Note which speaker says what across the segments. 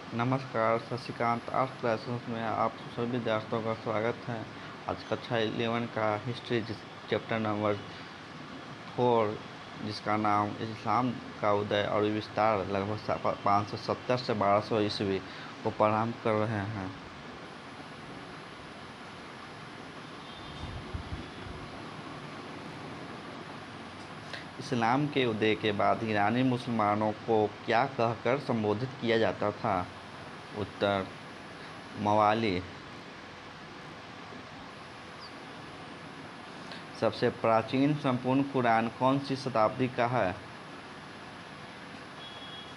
Speaker 1: नमस्कार, Shashikant arts classes में आप सभी विद्यार्थियों का स्वागत है। आज कक्षा 11 का हिस्ट्री चैप्टर नंबर 4, जिसका नाम इस्लाम का उदय और विस्तार लगभग 570 से 1200 ईस्वी को प्रारंभ कर रहे हैं। इस्लाम के उदय के बाद ईरानी मुसलमानों को क्या कहकर संबोधित किया जाता था? उत्तर: मवाली। सबसे प्राचीन संपूर्ण कुरान कौन सी शताब्दी का है?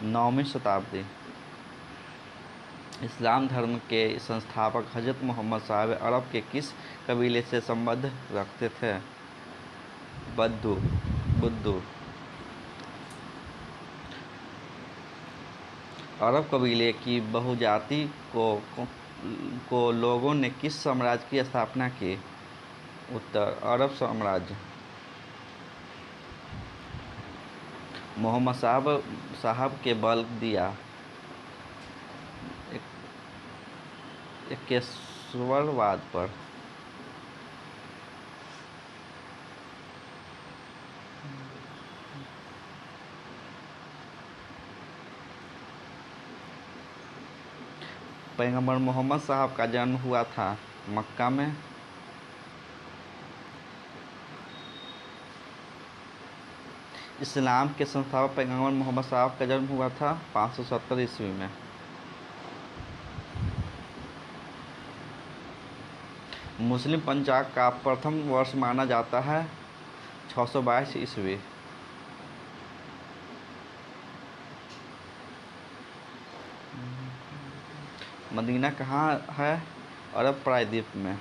Speaker 1: 9वीं शताब्दी। इस्लाम धर्म के संस्थापक हज़रत मोहम्मद साहब अरब के किस कबीले से संबंध रखते थे? बुद्धू। अरब कबीले की बहुजाति को लोगों ने किस साम्राज्य की स्थापना की? उत्तर: अरब साम्राज्य। मोहम्मद साहब के बल दिया एकेश्वरवाद पर। पैगंबर मोहम्मद साहब का जन्म हुआ था मक्का में। इस्लाम के संस्थापक पैगंबर मोहम्मद साहब का जन्म हुआ था 570 ईस्वी में। मुस्लिम पंचांग का प्रथम वर्ष माना जाता है 622 ईस्वी। मदीना कहाँ है? अरब प्रायद्वीप में।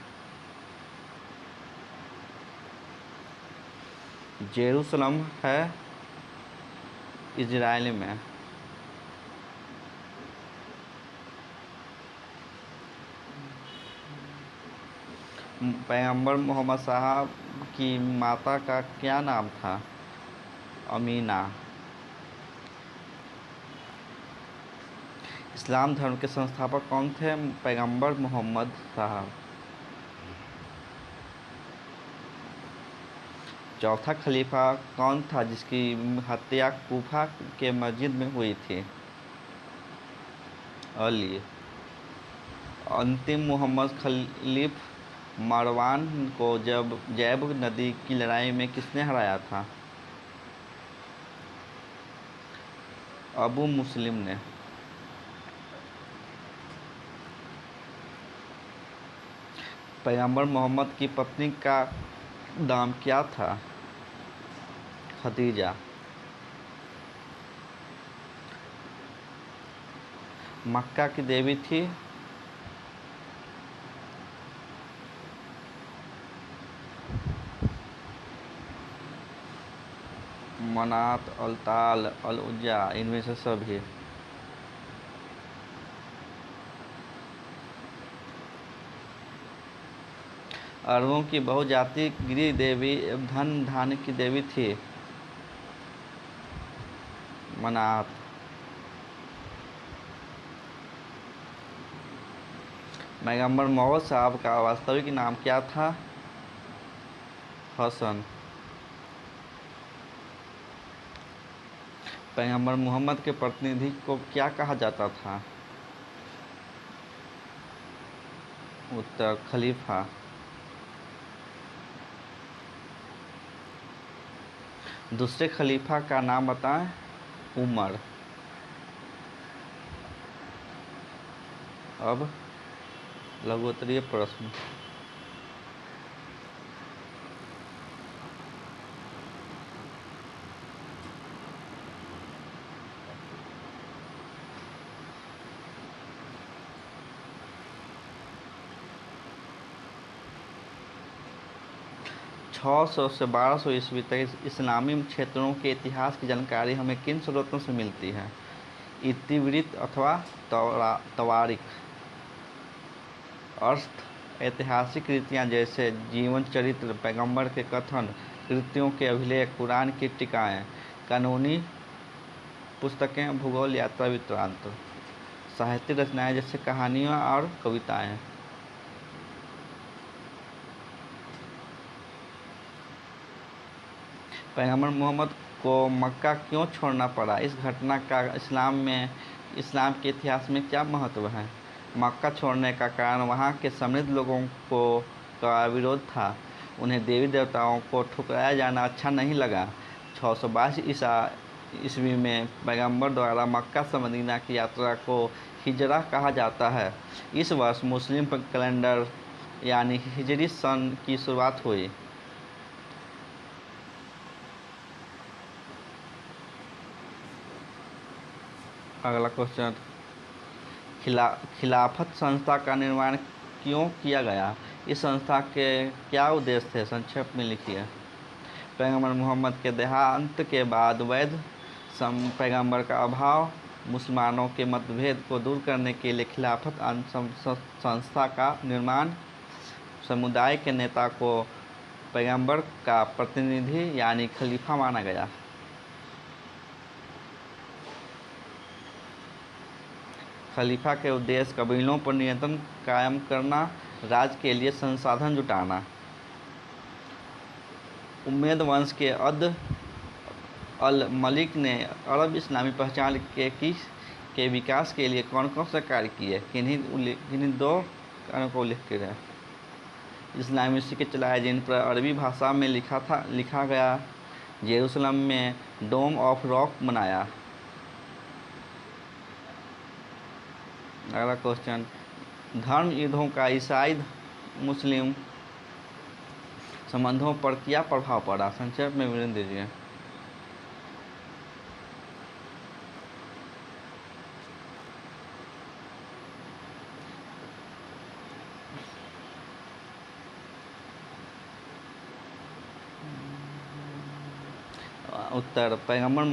Speaker 1: जेरूसलम है इजराइल में। पैगंबर मोहम्मद साहब की माता का क्या नाम था? अमीना। इस्लाम धर्म के संस्थापक कौन थे? पैगंबर मोहम्मद साहब। चौथा खलीफा कौन था जिसकी हत्या कूफा के मस्जिद में हुई थी? अली। अंतिम मोहम्मद खलीफ मारवान को जब जैब नदी की लड़ाई में किसने हराया था? अबू मुस्लिम ने। पैगंबर मोहम्मद की पत्नी का नाम क्या था? खदीजा। मक्का की देवी थी? मनात, अल्ताल, अल उज्जा, इनमें से सभी। अरबों की बहुजाति गिरी देवी धन धान्य की देवी थी? मनात। पैगंबर मोहम्मद साहब का वास्तविक नाम क्या था? हसन। पैगंबर मोहम्मद के प्रतिनिधि को क्या कहा जाता था? उत्तर: खलीफा। दूसरे खलीफा का नाम बताएं। उमर। अब लघुत्तरीय प्रश्न। छः सौ से 1200 ईस्वी तक इस्लामी क्षेत्रों के इतिहास की जानकारी हमें किन स्रोतों से मिलती है? इतिवृत्त अथवा तवारीख। अर्थ: ऐतिहासिक कृतियाँ जैसे जीवन चरित्र, पैगंबर के कथन, कृतियों के अभिलेख, कुरान की टीकाएँ। कानूनी पुस्तकें, भूगोल, यात्रा वृत्तांत। साहित्यिक रचनाएं जैसे कहानियाँ और कविताएं। पैगंबर मोहम्मद को मक्का क्यों छोड़ना पड़ा? इस घटना का इस्लाम के इतिहास में क्या महत्व है? मक्का छोड़ने का कारण वहाँ के समृद्ध लोगों को का विरोध था। उन्हें देवी देवताओं को ठुकराया जाना अच्छा नहीं लगा। 622 ईस्वी में पैगंबर द्वारा मक्का से मदीना की यात्रा को हिजरा कहा जाता है। इस वर्ष मुस्लिम कैलेंडर यानी हिजरी सन की शुरुआत हुई। अगला क्वेश्चन, खिलाफत संस्था का निर्माण क्यों किया गया? इस संस्था के क्या उद्देश्य थे? संक्षेप में लिखिए। पैगंबर मोहम्मद के देहांत के बाद वैध पैगंबर का अभाव, मुसलमानों के मतभेद को दूर करने के लिए खिलाफत संस्था का निर्माण, समुदाय के नेता को पैगंबर का प्रतिनिधि यानी खलीफा माना गया। खलीफा के उद्देश्य कबीलों पर नियंत्रण कायम करना, राज्य के लिए संसाधन जुटाना। उम्मैद वंश के अब्द अल मलिक ने अरब इस्लामी पहचान के विकास के लिए कौन कौन से कार्य किए? किन्हीं दो कार्यों का उल्लेख किया। इस्लामी सिक्के चलाए जिन पर अरबी भाषा में लिखा गया। जेरूसलम में डोम ऑफ रॉक बनाया। अगला क्वेश्चन, धर्म युद्धों का ईसाई मुस्लिम संबंधों पर क्या प्रभाव पड़ा? संक्षेप में विवरण दीजिए। उत्तर, पैगंबर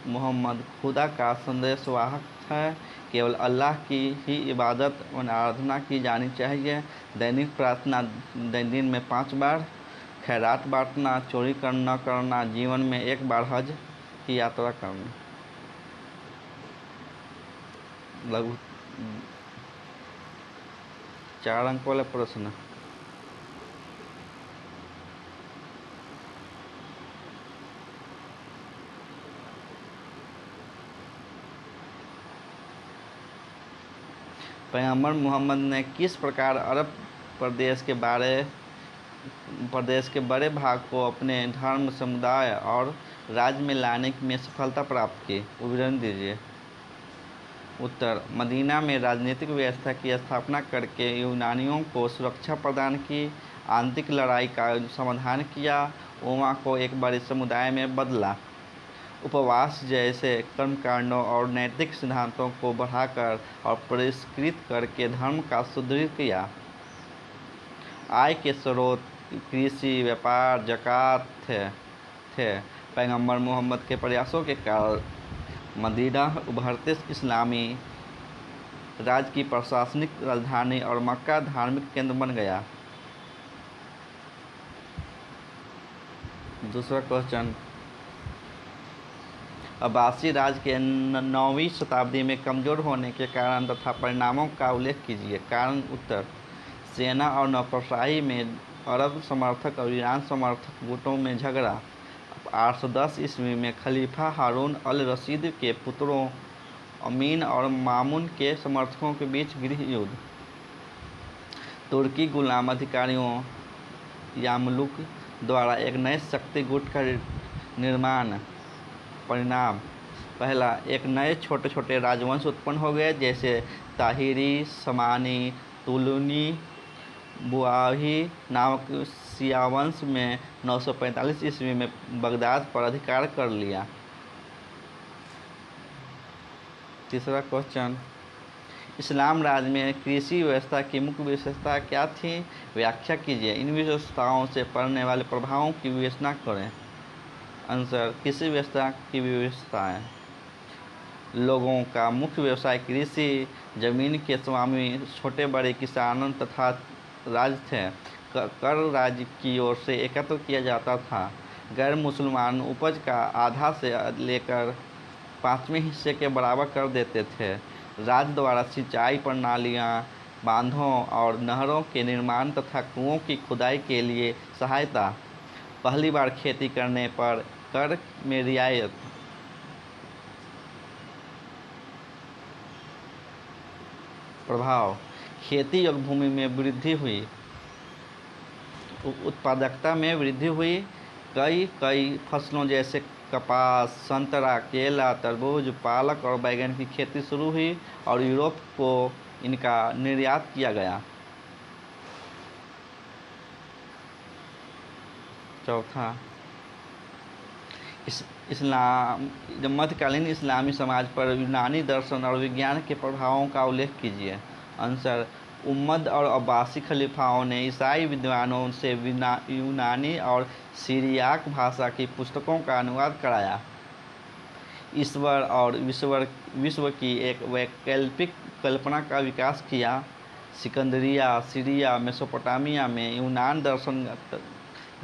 Speaker 1: मोहम्मद खुदा का संदेशवाहक है। केवल अल्लाह की ही इबादत और आराधना की जानी चाहिए। दैनिक प्रार्थना दिन में 5 बार, खैरात बांटना, चोरी न करना, जीवन में 1 बार हज की यात्रा करना। लघु 4 अंक वाला प्रश्न। पैगंबर मोहम्मद ने किस प्रकार अरब प्रदेश के बड़े भाग को अपने धर्म, समुदाय और राज्य में लाने में सफलता प्राप्त की? विवरण दीजिए। उत्तर, मदीना में राजनीतिक व्यवस्था की स्थापना करके यूनानियों को सुरक्षा प्रदान की, आंतरिक लड़ाई का समाधान किया, उम्मा को एक बड़े समुदाय में बदला, उपवास जैसे कर्मकांडों और नैतिक सिद्धांतों को बढ़ाकर और परिष्कृत करके धर्म का सुदृढ़ किया। आय के स्रोत कृषि, व्यापार, ज़कात थे। पैगंबर मोहम्मद के प्रयासों के कारण मदीना उभरते इस्लामी राज्य की प्रशासनिक राजधानी और मक्का धार्मिक केंद्र बन गया। दूसरा क्वेश्चन, अब्बासी राज्य के 9वीं शताब्दी में कमज़ोर होने के कारण तथा परिणामों का उल्लेख कीजिए। कारण? उत्तर, सेना और नौकरशाही में अरब समर्थक और ईरान समर्थक गुटों में झगड़ा। 810 ईस्वी में खलीफा हारून अल रशीद के पुत्रों अमीन और मामून के समर्थकों के बीच गृह युद्ध। तुर्की गुलाम अधिकारियों यामलुक द्वारा एक नए शक्ति गुट का निर्माण। परिणाम: पहला, एक नए छोटे छोटे राजवंश उत्पन्न हो गए जैसे ताहिरी, समानी, तुलूनी, बुआही नामक शिया वंश में 945 ईस्वी में बगदाद पर अधिकार कर लिया। तीसरा क्वेश्चन, इस्लाम राज्य में कृषि व्यवस्था की मुख्य विशेषता क्या थी? व्याख्या कीजिए। इन विशेषताओं से पड़ने वाले प्रभावों की विवेचना करें। आंसर, कृषि व्यवस्था की विशेषताएं: लोगों का मुख्य व्यवसाय कृषि, जमीन के स्वामी छोटे बड़े किसान तथा राज थे। कर राज्य की ओर से एकत्र किया जाता था। गैर मुसलमान उपज का आधा से लेकर 5वें हिस्से के बराबर कर देते थे। राज्य द्वारा सिंचाई प्रणालियाँ, बांधों और नहरों के निर्माण तथा कुओं की खुदाई के लिए सहायता। पहली बार खेती करने पर कर में रियायत। प्रभाव: खेती योग्य भूमि में वृद्धि हुई, उत्पादकता में वृद्धि हुई। कई फसलों जैसे कपास, संतरा, केला, तरबूज, पालक और बैंगन की खेती शुरू हुई और यूरोप को इनका निर्यात किया गया। चौथा, इस्लाम मध्यकालीन इस्लामी समाज पर यूनानी दर्शन और विज्ञान के प्रभावों का उल्लेख कीजिए। आंसर: उम्मद और अब्बासी खलीफाओं ने ईसाई विद्वानों से यूनानी और सीरियाक भाषा की पुस्तकों का अनुवाद कराया। ईश्वर और विश्व की एक वैकल्पिक कल्पना का विकास किया। सिकंदरिया, सीरिया, मेसोपोटामिया में यूनान दर्शन,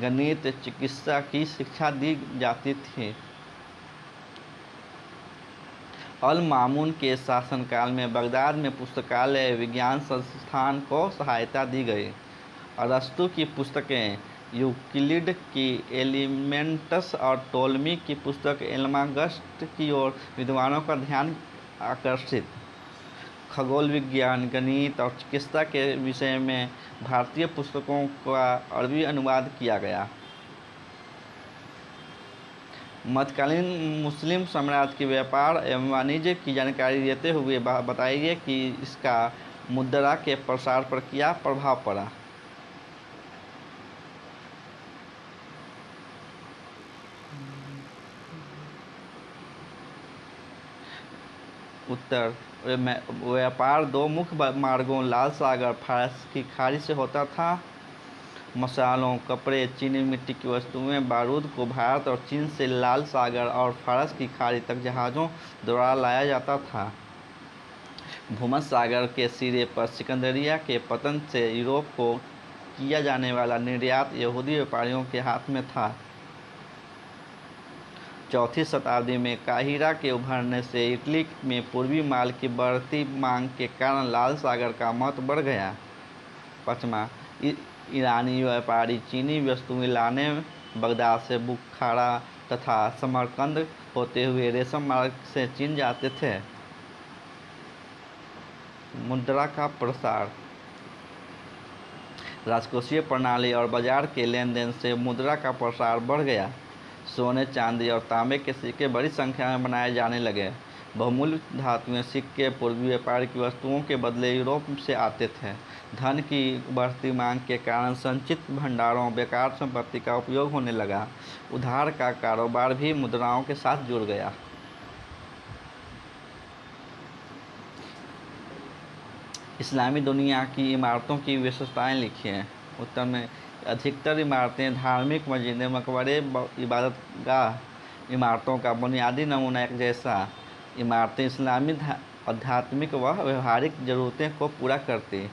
Speaker 1: गणित, चिकित्सा की शिक्षा दी जाती थी। अल मामून के शासनकाल में बगदाद में पुस्तकालय विज्ञान संस्थान को सहायता दी गई। अरस्तु की पुस्तकें, यूक्लिड की एलिमेंट्स और टोलमी की पुस्तक एल्मागस्ट की ओर विद्वानों का ध्यान आकर्षित। खगोल विज्ञान, गणित और चिकित्सा के विषय में भारतीय पुस्तकों का अरबी अनुवाद किया गया। मध्यकालीन मुस्लिम साम्राज्य के व्यापार एवं वाणिज्य की जानकारी देते हुए बताइए कि इसका मुद्रा के प्रसार पर क्या प्रभाव पड़ा। उत्तर: व्यापार दो मुख्य मार्गों लाल सागर, फारस की खाड़ी से होता था। मसालों, कपड़े, चीनी मिट्टी की वस्तुएं, बारूद को भारत और चीन से लाल सागर और फारस की खाड़ी तक जहाज़ों द्वारा लाया जाता था। भूमध्य सागर के सिरे पर सिकंदरिया के पतन से यूरोप को किया जाने वाला निर्यात यहूदी व्यापारियों के हाथ में था। चौथी शताब्दी में काहिरा के उभरने से इटली में पूर्वी माल की बढ़ती मांग के कारण लाल सागर का महत्व बढ़ गया। पाँचवां, ईरानी व्यापारी चीनी वस्तुएं लाने बगदाद से बुखारा तथा समरकंद होते हुए रेशम मार्ग से चीन जाते थे। मुद्रा का प्रसार: राजकोषीय प्रणाली और बाजार के लेन देन से मुद्रा का प्रसार बढ़ गया। सोने, चांदी और तांबे के सिक्के बड़ी संख्या में बनाए जाने लगे। बहुमूल्य धातुएं सिक्के पूर्वी व्यापार की वस्तुओं के बदले यूरोप से आते थे। धन की बढ़ती मांग के कारण संचित भंडारों, बेकार संपत्ति का उपयोग होने लगा। उधार का कारोबार भी मुद्राओं के साथ जुड़ गया। इस्लामी दुनिया की इमारतों की विशेषताएं लिखिए। उत्तर में अधिकतर इमारतें धार्मिक मस्जिदें, मकबरे, इबादतगाह इमारतों का बुनियादी नमूना एक जैसा। इमारतें इस्लामी आध्यात्मिक व व्यवहारिक ज़रूरतें को पूरा करती।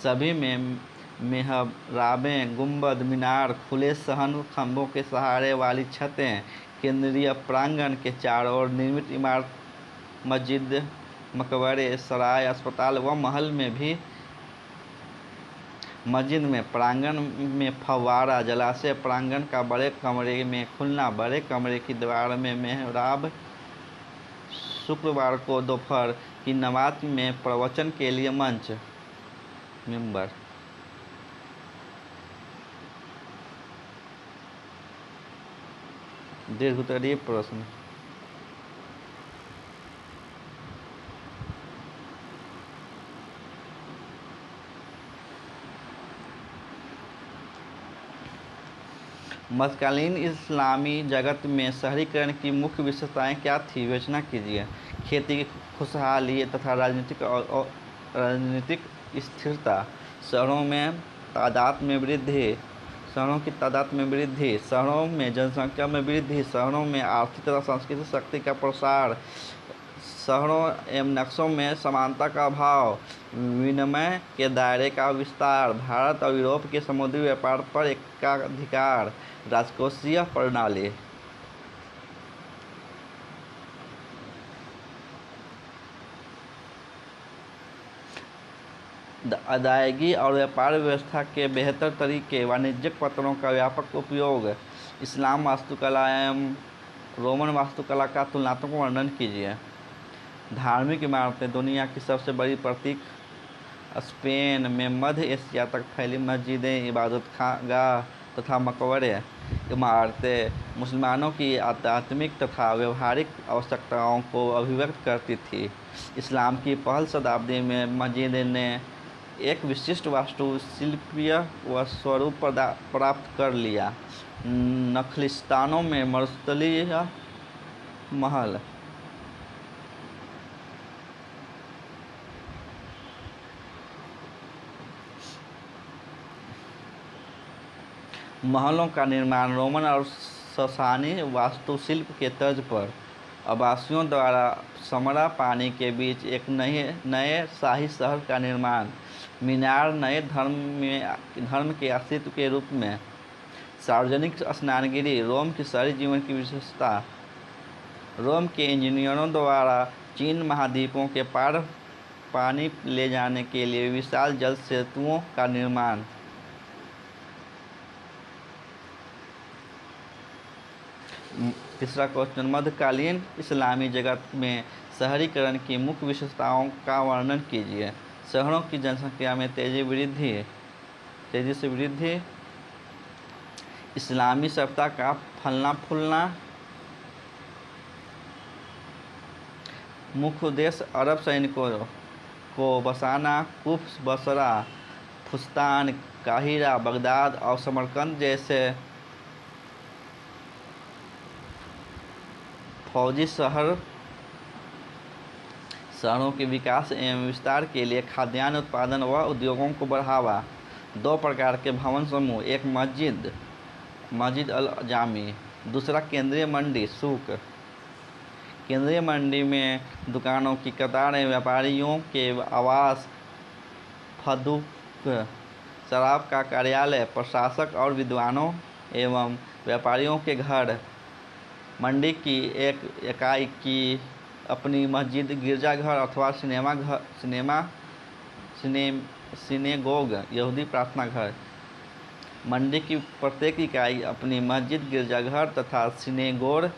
Speaker 1: सभी में मेहराबें, गुंबद, मीनार, खुले सहन खंभों के सहारे वाली छतें, केंद्रीय प्रांगण के चारों ओर निर्मित इमारत, मस्जिद, मकबरे, सराय, अस्पताल व महल में भी। मस्जिद में प्रांगण में फव्वारा, जलाशय, प्रांगण का बड़े कमरे में खुलना, बड़े कमरे की दीवार में मेहराब, शुक्रवार को दोपहर की नमाज में प्रवचन के लिए मंच, मिंबर। दीर्घोत्तरीय प्रश्न: मध्यकालीन इस्लामी जगत में शहरीकरण की मुख्य विशेषताएं क्या थी, विवेचना कीजिए। खेती की खुशहाली तथा राजनीतिक स्थिरता, शहरों की तादाद में वृद्धि, शहरों में जनसंख्या में वृद्धि, शहरों में आर्थिक तथा सांस्कृतिक शक्ति का प्रसार, शहरों एवं नक्शों में समानता का अभाव, विनिमय के दायरे का विस्तार, भारत और यूरोप के समुद्री व्यापार पर एकाधिकार, राजकोषीय प्रणाली। अदायगी और व्यापार व्यवस्था के बेहतर तरीके, वाणिज्यिक पत्रों का व्यापक उपयोग। इस्लाम वास्तुकला एवं रोमन वास्तुकला का तुलनात्मक वर्णन कीजिए। धार्मिक इमारतें। दुनिया की सबसे बड़ी प्रतीक स्पेन में मध्य एशिया तक फैली मस्जिदें, इबादतगाह तथा मकबरे। इमारतें मुसलमानों की आध्यात्मिक तथा व्यवहारिक आवश्यकताओं को अभिव्यक्त करती थी। इस्लाम की पहल शताब्दी में मस्जिद ने एक विशिष्ट वास्तुशिल्पीय व स्वरूप प्राप्त कर लिया। नखलिस्तानों में मरुस्थलीय महल। महलों का निर्माण रोमन और ससानी वास्तुशिल्प के तर्ज पर। आवासियों द्वारा समरा पानी के बीच एक नए शाही शहर का निर्माण। मीनार नए धर्म के अस्तित्व के रूप में। सार्वजनिक स्नानगिरी रोम की शहरी जीवन की विशेषता। रोम के इंजीनियरों द्वारा चीन महाद्वीपों के पार पानी ले जाने के लिए विशाल जल सेतुओं का निर्माण। तीसरा क्वेश्चन, मध्यकालीन इस्लामी जगत में शहरीकरण की मुख्य विशेषताओं का वर्णन कीजिए। शहरों की जनसंख्या में तेजी से वृद्धि। इस्लामी सभ्यता का फलना फूलना। मुख्य उद्देश्य अरब सैनिकों को बसाना। कुफ, बसरा, फुस्तान, काहिरा, बगदाद और समरकंद जैसे फौजी शहरों के विकास एवं विस्तार के लिए खाद्यान्न उत्पादन व उद्योगों को बढ़ावा। 2 प्रकार के भवन समूह, एक मस्जिद अल जामी, दूसरा केंद्रीय मंडी सूक। केंद्रीय मंडी में दुकानों की कतारें, व्यापारियों के आवास, फदूक, शराब का कार्यालय, प्रशासक और विद्वानों एवं व्यापारियों के घर। मंडी की एक इकाई की अपनी मस्जिद, गिरजाघर अथवा सिनेगोग, यहूदी प्रार्थना घर। मंडी की प्रत्येक इकाई अपनी मस्जिद, गिरजाघर तथा सिनेगोग।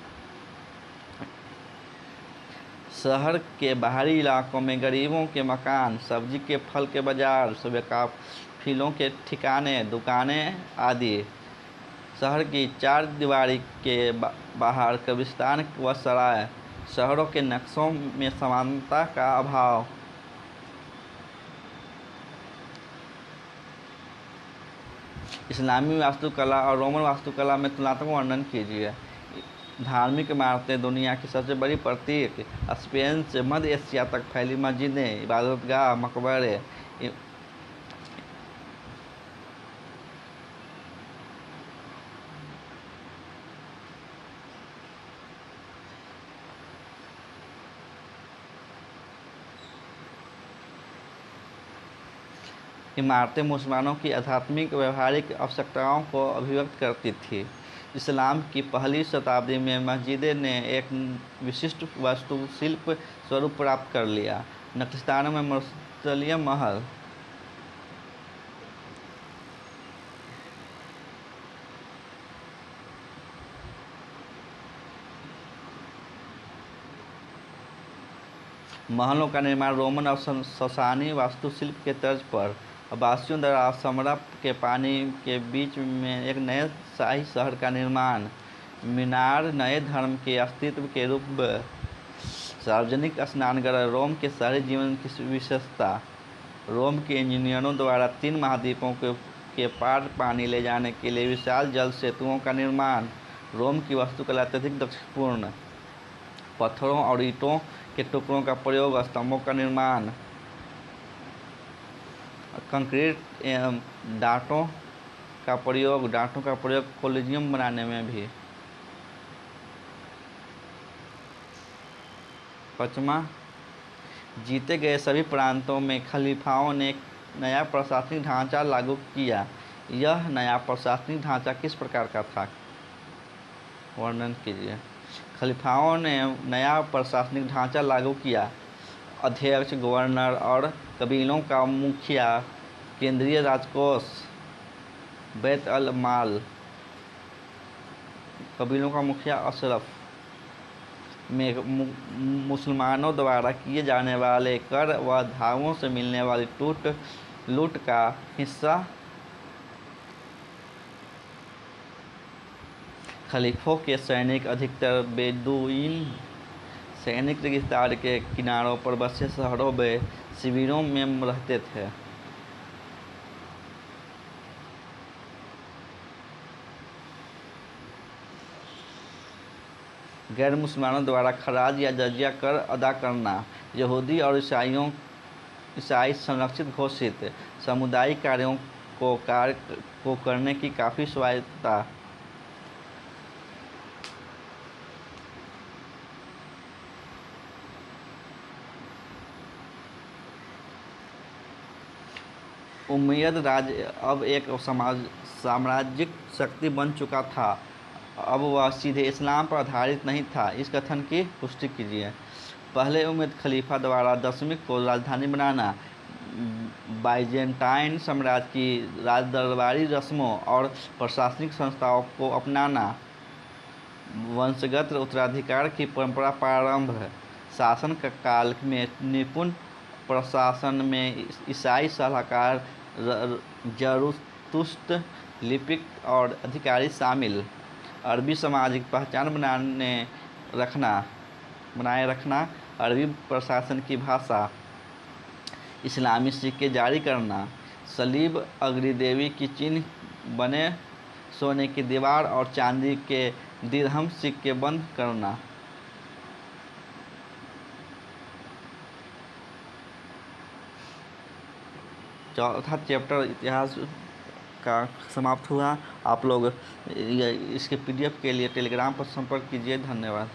Speaker 1: शहर के बाहरी इलाकों में गरीबों के मकान, सब्जी के फल के बाजार, काफिलों के ठिकाने, दुकानें आदि। शहर की 4 दीवारी के बाहर कब्रिस्तान व सराय। शहरों के नक्शों में समानता का अभाव। इस्लामी वास्तुकला और रोमन वास्तुकला में तुलनात्मक वर्णन कीजिए। धार्मिक इमारतें। दुनिया की सबसे बड़ी प्रतीक स्पेन से मध्य एशिया तक फैली मस्जिदें, इबादतगाह, मकबरे। इमारतें मुसलमानों की आध्यात्मिक व्यवहारिक आवश्यकताओं को अभिव्यक्त करती थी। इस्लाम की पहली शताब्दी में मस्जिदें ने एक विशिष्ट वास्तुशिल्प स्वरूप प्राप्त कर लिया। नक्शदानों में मरुस्थलीय महल। महलों का निर्माण रोमन और ससानी वास्तुशिल्प के तर्ज पर। आवासियों द्वारा समरा के पानी के बीच में एक नए शाही शहर का निर्माण। मीनार नए धर्म के अस्तित्व के रूप में। सार्वजनिक स्नानगृह रोम के शहरी जीवन की विशेषता। रोम के इंजीनियरों द्वारा 3 महाद्वीपों के पार पानी ले जाने के लिए विशाल जल सेतुओं का निर्माण। रोम की वास्तुकला अत्यधिक दक्षपूर्ण। पत्थरों और ईंटों के टुकड़ों का प्रयोग, स्तंभों का निर्माण। कंक्रीट एवं डांटों का प्रयोग कोलिजियम बनाने में भी। 5वां, जीते गए सभी प्रांतों में खलीफाओं ने एक नया प्रशासनिक ढांचा लागू किया। यह नया प्रशासनिक ढांचा किस प्रकार का था? वर्णन कीजिए। खलीफाओं ने नया प्रशासनिक ढांचा लागू किया। अध्यक्ष, गवर्नर और कबीलों का मुखिया, केंद्रीय राजकोष, बैत अल माल, कबीलों का मुखिया अशरफ में मुसलमानों द्वारा किए जाने वाले कर व धावों से मिलने वाली लूट का हिस्सा खलीफों के सैनिक, अधिकतर बेदुइन सैनिक, रेगिस्तान के किनारों पर बसे शहरों में शिविरों में रहते थे। गैर मुसलमानों द्वारा खराज या जजिया कर अदा करना, यहूदी और ईसाई संरक्षित घोषित सामुदायिक कार्यों को करने की काफ़ी स्वायत्तता। उमैयद राज्य अब एक साम्राज्यिक शक्ति बन चुका था। अब वह सीधे इस्लाम पर आधारित नहीं था। इस कथन की पुष्टि कीजिए। पहले उमैयद खलीफा द्वारा दशमिक को राजधानी बनाना, बाइजेंटाइन साम्राज्य की राजदरबारी रस्मों और प्रशासनिक संस्थाओं को अपनाना, वंशगत उत्तराधिकार की परंपरा प्रारंभ, शासन काल में निपुण प्रशासन में ईसाई सलाहकार, जरतुस्त लिपिक और अधिकारी शामिल, अरबी सामाजिक पहचान बनाए रखना, अरबी प्रशासन की भाषा, इस्लामी सिक्के जारी करना, सलीब, अग्निदेवी की चिन्ह बने सोने की दीवार और चांदी के दिरहम सिक्के बंद करना। चौथा चैप्टर इतिहास का समाप्त हुआ। आप लोग इसके PDF के लिए टेलीग्राम पर संपर्क कीजिए। धन्यवाद।